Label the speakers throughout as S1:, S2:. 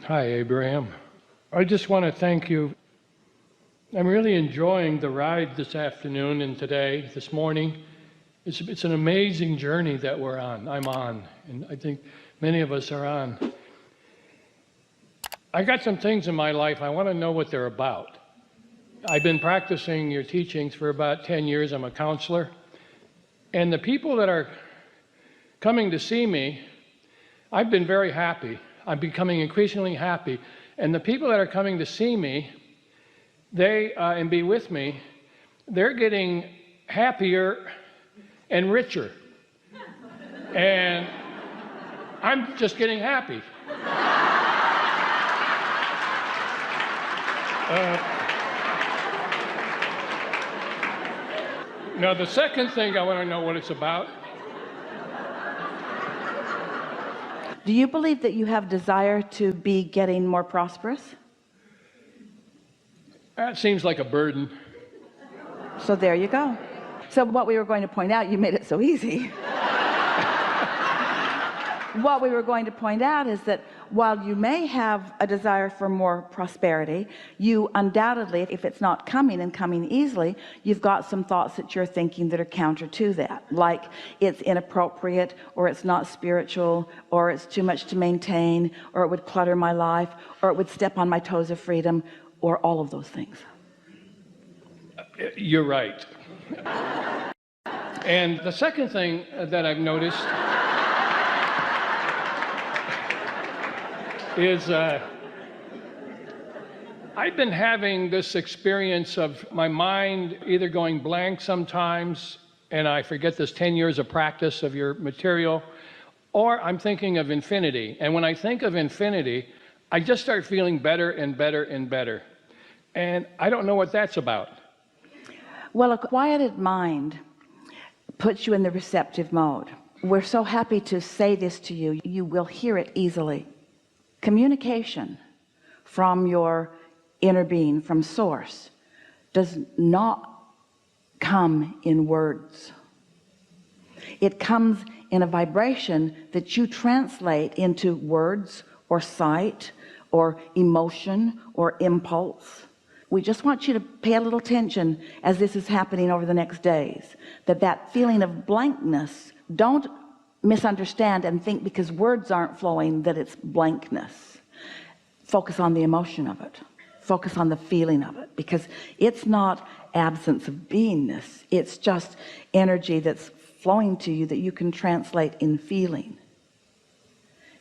S1: Hi, Abraham. I just want to thank you. I'm really enjoying the ride this afternoon and today, this morning. It's an amazing journey that I'm on, and I think many of us are on. I got some things in my life, I want to know what they're about. I've been practicing your teachings for about 10 years. I'm a counselor. And the people that are coming to see me, I've been very happy. I'm becoming increasingly happy. And the people that are coming to see me, and be with me, they're getting happier and richer. And I'm just getting happy. Now, the second thing I want to know what it's about.
S2: Do you believe that you have desire to be getting more prosperous?
S1: That seems like a burden.
S2: So there you go. So what we were going to point out, you made it so easy. What we were going to point out is that while you may have a desire for more prosperity, you undoubtedly, if it's not coming and coming easily, you've got some thoughts that you're thinking that are counter to that, like it's inappropriate, or it's not spiritual, or it's too much to maintain, or it would clutter my life, or it would step on my toes of freedom, or all of those things.
S1: You're right. And the second thing that I've noticed is I've been having this experience of my mind either going blank sometimes, and I forget this 10 years of practice of your material, or I'm thinking of infinity. And when I think of infinity, I just start feeling better and better and better. And I don't know what that's about.
S2: Well, a quieted mind puts you in the receptive mode. We're so happy to say this to you. You will hear it easily. Communication from your inner being, from source, does not come in words. It comes in a vibration that you translate into words or sight or emotion or impulse. We just want you to pay a little attention as this is happening over the next days, that feeling of blankness, don't misunderstand and think because words aren't flowing that it's blankness. Focus on the emotion of it. Focus on the feeling of it, because it's not absence of beingness. It's just energy that's flowing to you that you can translate in feeling.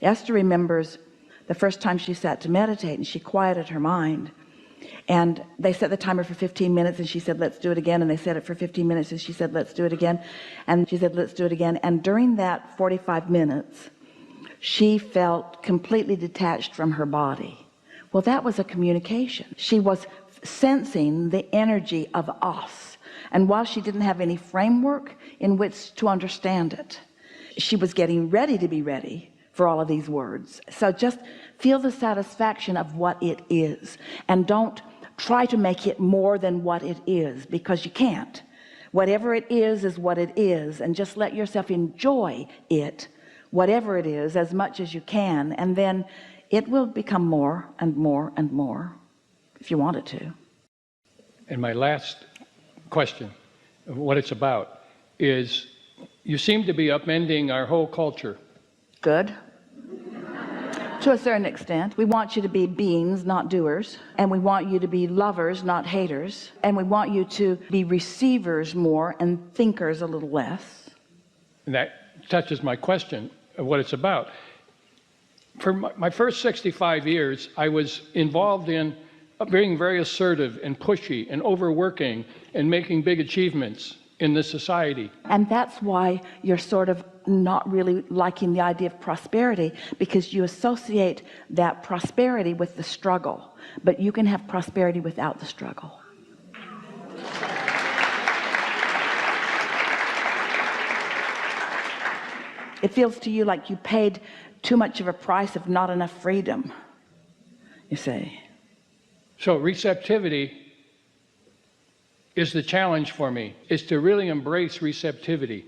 S2: Esther remembers the first time she sat to meditate, and she quieted her mind, and they set the timer for 15 minutes, and she said, let's do it again. And they set it for 15 minutes, and she said, let's do it again. And she said, let's do it again. And during that 45 minutes, she felt completely detached from her body. Well, that was a communication. She was sensing the energy of us. And while she didn't have any framework in which to understand it, she was getting ready to be ready for all of these words. So just feel the satisfaction of what it is, and don't try to make it more than what it is, because you can't. Whatever it is what it is, and just let yourself enjoy it, whatever it is, as much as you can, and then it will become more and more and more if you want it to.
S1: And my last question of what it's about is, you seem to be upending our whole culture.
S2: Good. To a certain extent. We want you to be beings, not doers, and we want you to be lovers, not haters, and we want you to be receivers more and thinkers a little less.
S1: And that touches my question of what it's about. For my first 65 years, I was involved in being very assertive and pushy and overworking and making big achievements in this society.
S2: And that's why you're sort of not really liking the idea of prosperity, because you associate that prosperity with the struggle. But you can have prosperity without the struggle. It feels to you like you paid too much of a price of not enough freedom, you say.
S1: So receptivity is the challenge for me, is to really embrace receptivity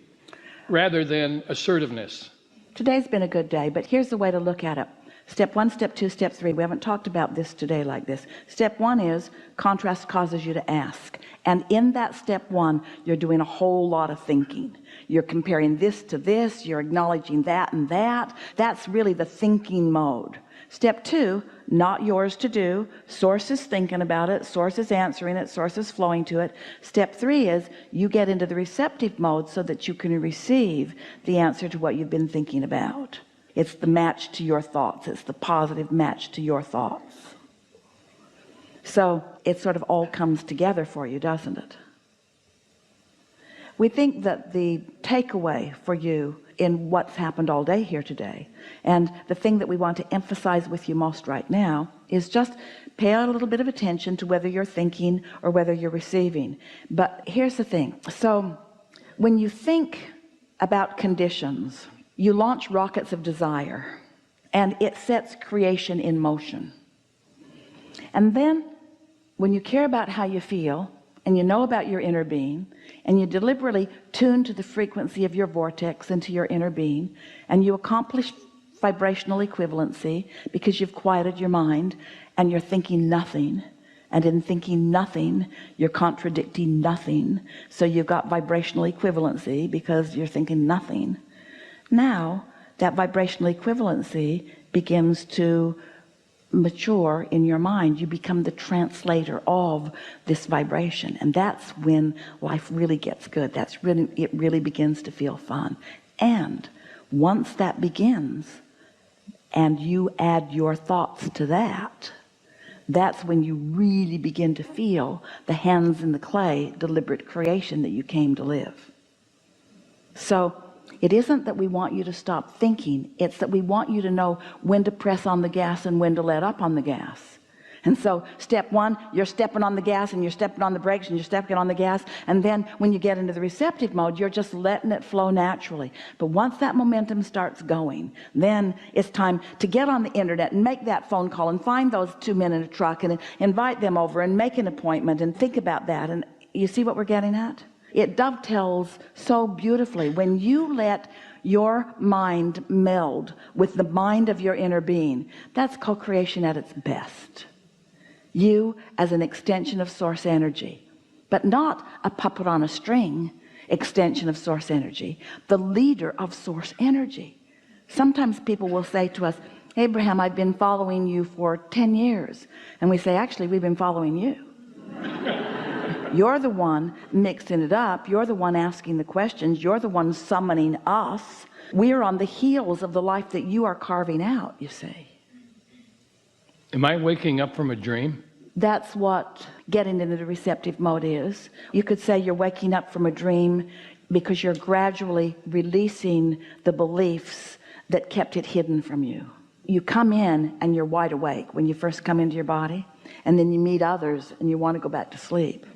S1: rather than assertiveness.
S2: Today's been a good day, but here's the way to look at it. Step 1, step 2, step 3. We haven't talked about this today like this. Step 1 is contrast causes you to ask. And in that step 1, you're doing a whole lot of thinking. You're comparing this to this. You're acknowledging that and that. That's really the thinking mode. Step 2, not yours to do. Source is thinking about it. Source is answering it. Source is flowing to it. Step 3 is you get into the receptive mode so that you can receive the answer to what you've been thinking about. It's the match to your thoughts. It's the positive match to your thoughts. So it sort of all comes together for you, doesn't it? We think that the takeaway for you in what's happened all day here today, and the thing that we want to emphasize with you most right now, is just pay a little bit of attention to whether you're thinking or whether you're receiving. But here's the thing. So when you think about conditions, you launch rockets of desire, and it sets creation in motion. And then when you care about how you feel, and you know about your inner being, and you deliberately tune to the frequency of your vortex into your inner being, and you accomplish vibrational equivalency because you've quieted your mind and you're thinking nothing, and in thinking nothing you're contradicting nothing, so you've got vibrational equivalency because you're thinking nothing. Now that vibrational equivalency begins to mature in your mind. You become the translator of this vibration, and that's when life really gets good. It really begins to feel fun. And once that begins and you add your thoughts to that, that's when you really begin to feel the hands in the clay, deliberate creation that you came to live. So it isn't that we want you to stop thinking, it's that we want you to know when to press on the gas and when to let up on the gas. And so step 1, you're stepping on the gas and you're stepping on the brakes and you're stepping on the gas, and then when you get into the receptive mode, you're just letting it flow naturally. But once that momentum starts going, then it's time to get on the internet and make that phone call and find those 2 men in a truck and invite them over and make an appointment and think about that. And you see what we're getting at? It dovetails so beautifully when you let your mind meld with the mind of your inner being. That's co-creation at its best. You as an extension of source energy, but not a puppet on a string extension of source energy, the leader of source energy. Sometimes people will say to us, Abraham, I've been following you for 10 years. And we say, actually, we've been following you. You're the one mixing it up. You're the one asking the questions. You're the one summoning us. We're on the heels of the life that you are carving out, you see.
S1: Am I waking up from a dream?
S2: That's what getting into the receptive mode is. You could say you're waking up from a dream because you're gradually releasing the beliefs that kept it hidden from you. You come in and you're wide awake when you first come into your body, and then you meet others and you want to go back to sleep.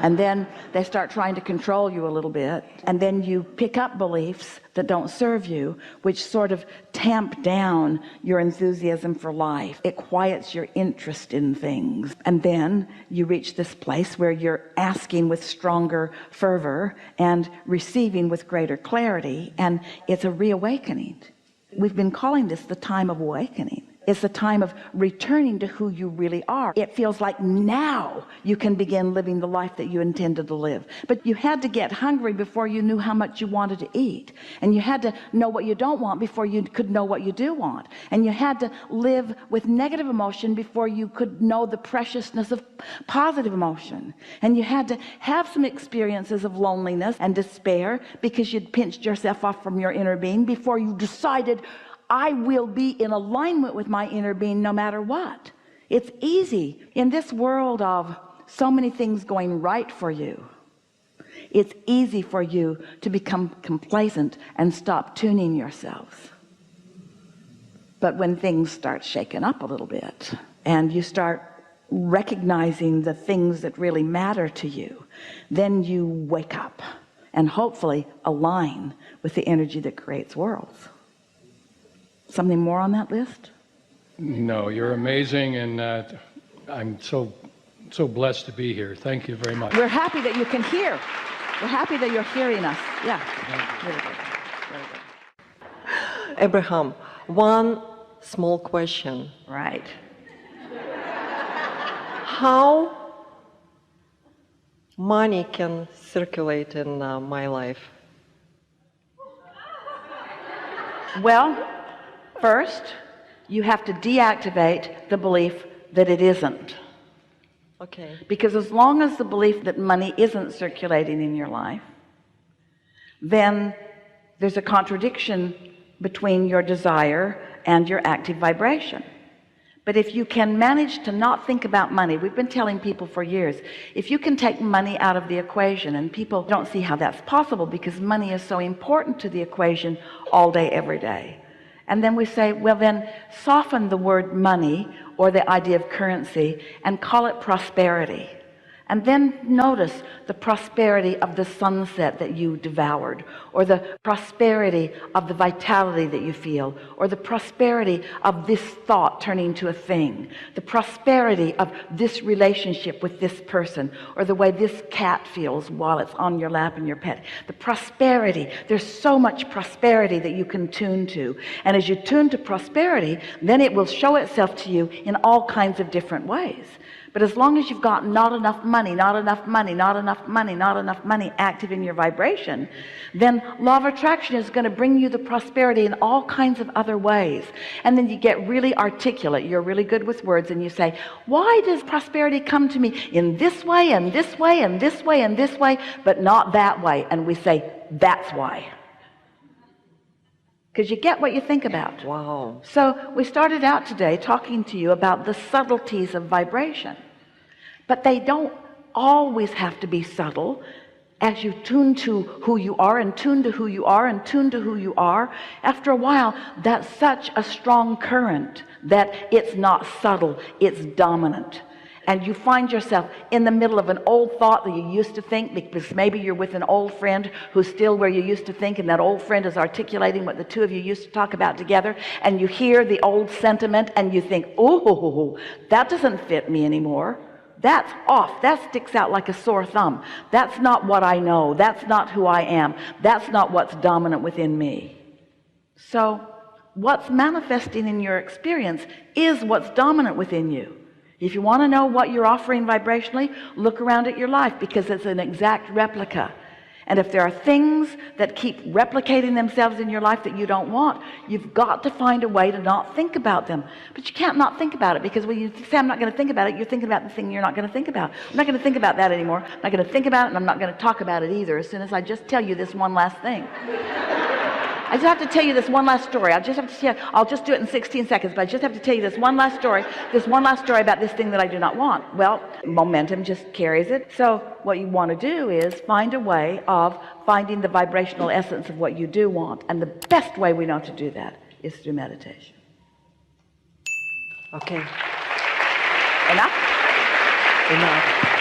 S2: And then they start trying to control you a little bit, and then you pick up beliefs that don't serve you, which sort of tamp down your enthusiasm for life. It quiets your interest in things, and then you reach this place where you're asking with stronger fervor and receiving with greater clarity, and it's a reawakening. We've been calling this the time of awakening. It's the time of returning to who you really are. It feels like now you can begin living the life that you intended to live. But you had to get hungry before you knew how much you wanted to eat. And you had to know what you don't want before you could know what you do want. And you had to live with negative emotion before you could know the preciousness of positive emotion. And you had to have some experiences of loneliness and despair because you'd pinched yourself off from your inner being before you decided, I will be in alignment with my inner being no matter what. It's easy in this world of so many things going right for you. It's easy for you to become complacent and stop tuning yourselves. But when things start shaking up a little bit and you start recognizing the things that really matter to you, then you wake up and hopefully align with the energy that creates worlds. Something more on that list?
S1: No, you're amazing, and I'm so blessed to be here. Thank you very much.
S2: We're happy that you can hear. We're happy that you're hearing us. Yeah. Really good. Really good.
S3: Abraham, One small question.
S2: Right.
S3: How money can circulate in my life?
S2: Well, first, you have to deactivate the belief that it isn't.
S3: Okay.
S2: Because as long as the belief that money isn't circulating in your life, then there's a contradiction between your desire and your active vibration. But if you can manage to not think about money, we've been telling people for years, if you can take money out of the equation, and people don't see how that's possible because money is so important to the equation all day, every day. And then we say, well, then soften the word money or the idea of currency and call it prosperity. And then notice the prosperity of the sunset that you devoured, or the prosperity of the vitality that you feel, or the prosperity of this thought turning to a thing, the prosperity of this relationship with this person, or the way this cat feels while it's on your lap and your pet. The prosperity, there's so much prosperity that you can tune to. And as you tune to prosperity, then it will show itself to you in all kinds of different ways. But as long as you've got not enough money, not enough money, not enough money, not enough money active in your vibration, then law of attraction is going to bring you the prosperity in all kinds of other ways. And then you get really articulate. You're really good with words, and you say, why does prosperity come to me in this way and this way and this way and this way, but not that way? And we say, that's why. Because you get what you think about.
S3: Wow.
S2: So we started out today talking to you about the subtleties of vibration, but they don't always have to be subtle. As you tune to who you are and tune to who you are and tune to who you are, after a while that's such a strong current that it's not subtle, it's dominant. And you find yourself in the middle of an old thought that you used to think, because maybe you're with an old friend who's still where you used to think, and that old friend is articulating what the two of you used to talk about together, and you hear the old sentiment and you think, oh, that doesn't fit me anymore. That's off. That sticks out like a sore thumb. That's not what I know. That's not who I am. That's not what's dominant within me. So what's manifesting in your experience is what's dominant within you. If you want to know what you're offering vibrationally, look around at your life, because it's an exact replica. And if there are things that keep replicating themselves in your life that you don't want, you've got to find a way to not think about them. But you can't not think about it, because when you say, I'm not going to think about it, you're thinking about the thing you're not going to think about. I'm not going to think about that anymore. I'm not going to think about it, and I'm not going to talk about it either, as soon as I just tell you this one last thing. I just have to tell you this one last story. I'll just do it in 16 seconds, but I just have to tell you this one last story about this thing that I do not want. Well, momentum just carries it. So what you want to do is find a way of finding the vibrational essence of what you do want. And the best way we know to do that is through meditation.
S3: Okay.
S2: Enough?
S3: Enough.